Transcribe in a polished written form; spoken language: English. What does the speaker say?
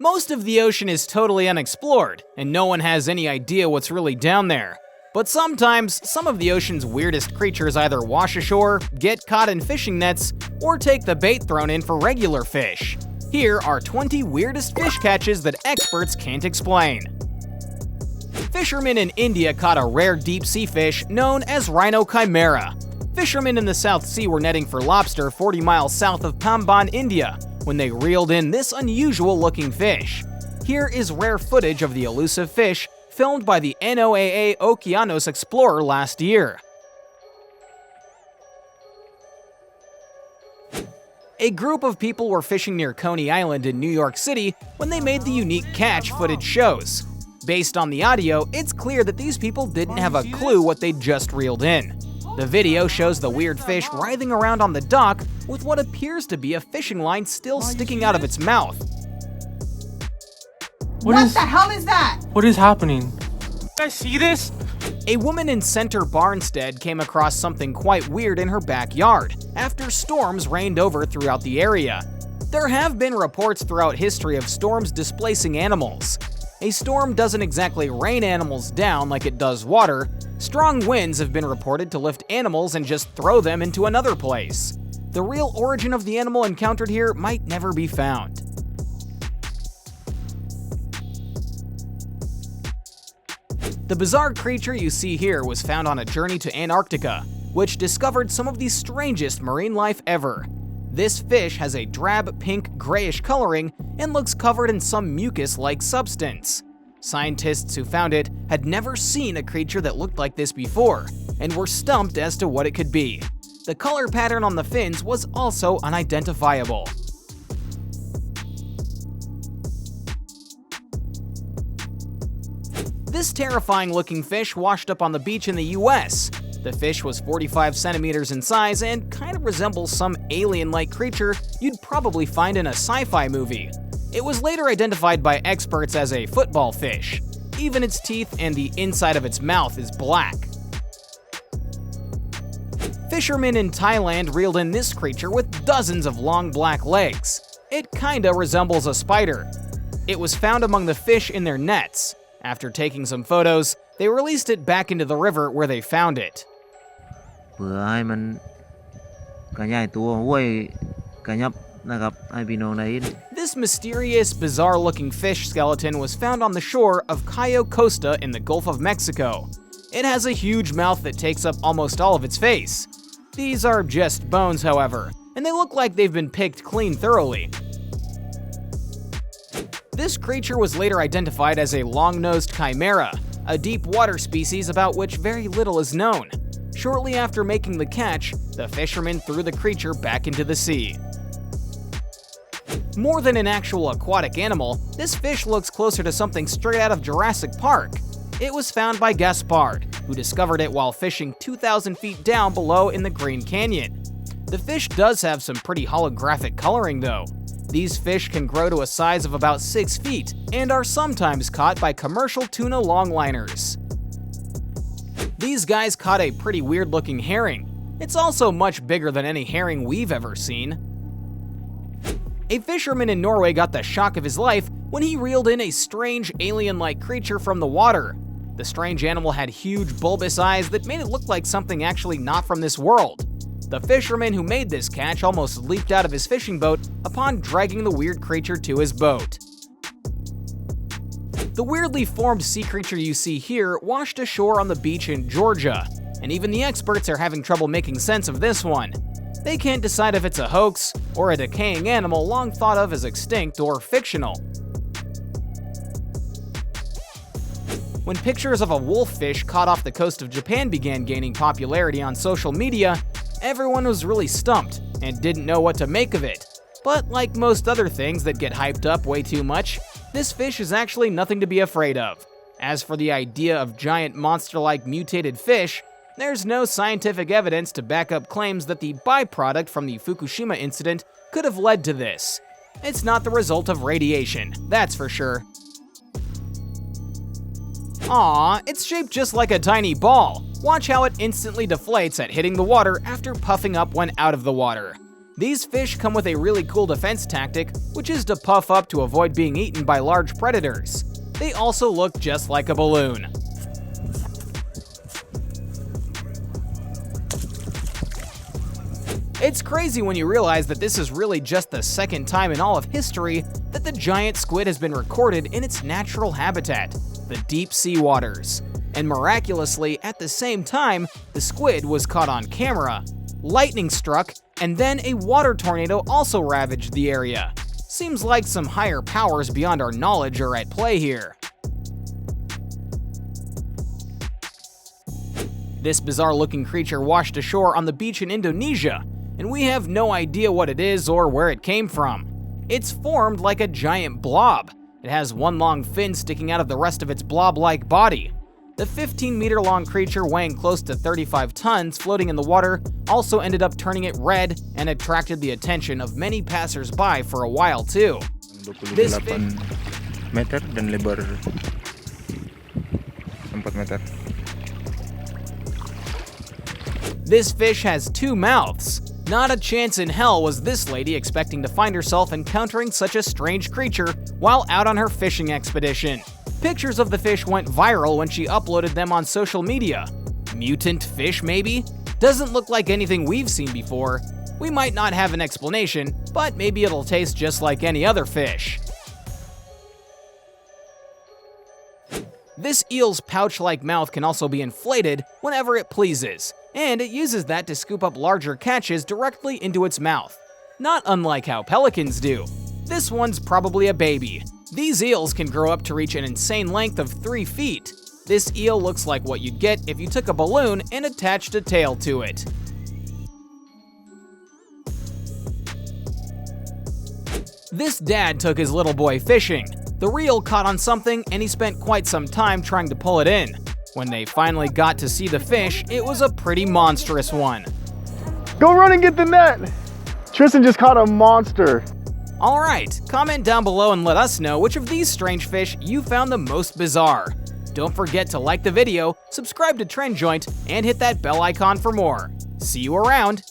Most of the ocean is totally unexplored, and no one has any idea what's really down there. But sometimes, some of the ocean's weirdest creatures either wash ashore, get caught in fishing nets, or take the bait thrown in for regular fish. Here are 20 weirdest fish catches that experts can't explain. Fishermen in India caught a rare deep-sea fish known as Rhino Chimera. Fishermen in the South Sea were netting for lobster 40 miles south of Pamban, India, when they reeled in this unusual-looking fish. Here is rare footage of the elusive fish filmed by the NOAA Okeanos Explorer last year. A group of people were fishing near Coney Island in New York City when they made the unique catch footage shows. Based on the audio, it's clear that these people didn't have a clue what they'd just reeled in. The video shows the weird fish writhing around on the dock with what appears to be a fishing line still sticking out of its mouth. What the hell is that? What is happening? You guys see this? A woman in Center Barnstead came across something quite weird in her backyard after storms rained over throughout the area. There have been reports throughout history of storms displacing animals. A storm doesn't exactly rain animals down like it does water. Strong winds have been reported to lift animals and just throw them into another place. The real origin of the animal encountered here might never be found. The bizarre creature you see here was found on a journey to Antarctica, which discovered some of the strangest marine life ever. This fish has a drab pink grayish coloring and looks covered in some mucus-like substance. Scientists who found it had never seen a creature that looked like this before, and were stumped as to what it could be. The color pattern on the fins was also unidentifiable. This terrifying-looking fish washed up on the beach in the US. The fish was 45 centimeters in size and kind of resembles some alien-like creature you'd probably find in a sci-fi movie. It was later identified by experts as a football fish. Even its teeth and the inside of its mouth is black. Fishermen in Thailand reeled in this creature with dozens of long black legs. It kinda resembles a spider. It was found among the fish in their nets. After taking some photos, they released it back into the river where they found it. This mysterious, bizarre-looking fish skeleton was found on the shore of Cayo Costa in the Gulf of Mexico. It has a huge mouth that takes up almost all of its face. These are just bones, however, and they look like they've been picked clean thoroughly. This creature was later identified as a long-nosed chimera, a deep water species about which very little is known. Shortly after making the catch, the fisherman threw the creature back into the sea. More than an actual aquatic animal, this fish looks closer to something straight out of Jurassic Park. It was found by Gaspard, who discovered it while fishing 2,000 feet down below in the Green Canyon. The fish does have some pretty holographic coloring though. These fish can grow to a size of about 6 feet and are sometimes caught by commercial tuna longliners. These guys caught a pretty weird-looking herring. It's also much bigger than any herring we've ever seen. A fisherman in Norway got the shock of his life when he reeled in a strange alien-like creature from the water. The strange animal had huge bulbous eyes that made it look like something actually not from this world. The fisherman who made this catch almost leaped out of his fishing boat upon dragging the weird creature to his boat. The weirdly formed sea creature you see here washed ashore on the beach in Georgia, and even the experts are having trouble making sense of this one. They can't decide if it's a hoax or a decaying animal long thought of as extinct or fictional. When pictures of a wolffish caught off the coast of Japan began gaining popularity on social media, everyone was really stumped and didn't know what to make of it. But like most other things that get hyped up way too much, this fish is actually nothing to be afraid of. As for the idea of giant monster-like mutated fish, there's no scientific evidence to back up claims that the byproduct from the Fukushima incident could have led to this. It's not the result of radiation, that's for sure. Aww, it's shaped just like a tiny ball. Watch how it instantly deflates at hitting the water after puffing up when out of the water. These fish come with a really cool defense tactic, which is to puff up to avoid being eaten by large predators. They also look just like a balloon. It's crazy when you realize that this is really just the second time in all of history that the giant squid has been recorded in its natural habitat, the deep sea waters. And miraculously, at the same time, the squid was caught on camera. Lightning struck, and then a water tornado also ravaged the area. Seems like some higher powers beyond our knowledge are at play here. This bizarre-looking creature washed ashore on the beach in Indonesia, and we have no idea what it is or where it came from. It's formed like a giant blob. It has one long fin sticking out of the rest of its blob-like body. The 15-meter-long creature weighing close to 35 tons floating in the water also ended up turning it red and attracted the attention of many passers-by for a while too. This meter dan lebar 4 meter. This fish has 2 mouths. Not a chance in hell was this lady expecting to find herself encountering such a strange creature while out on her fishing expedition. Pictures of the fish went viral when she uploaded them on social media. Mutant fish, maybe? Doesn't look like anything we've seen before. We might not have an explanation, but maybe it'll taste just like any other fish. This eel's pouch-like mouth can also be inflated whenever it pleases, and it uses that to scoop up larger catches directly into its mouth. Not unlike how pelicans do. This one's probably a baby. These eels can grow up to reach an insane length of 3 feet. This eel looks like what you'd get if you took a balloon and attached a tail to it. This dad took his little boy fishing. The reel caught on something and he spent quite some time trying to pull it in. When they finally got to see the fish, it was a pretty monstrous one. Go run and get the net! Tristan just caught a monster. Alright, comment down below and let us know which of these strange fish you found the most bizarre. Don't forget to like the video, subscribe to Trend Joint, and hit that bell icon for more. See you around!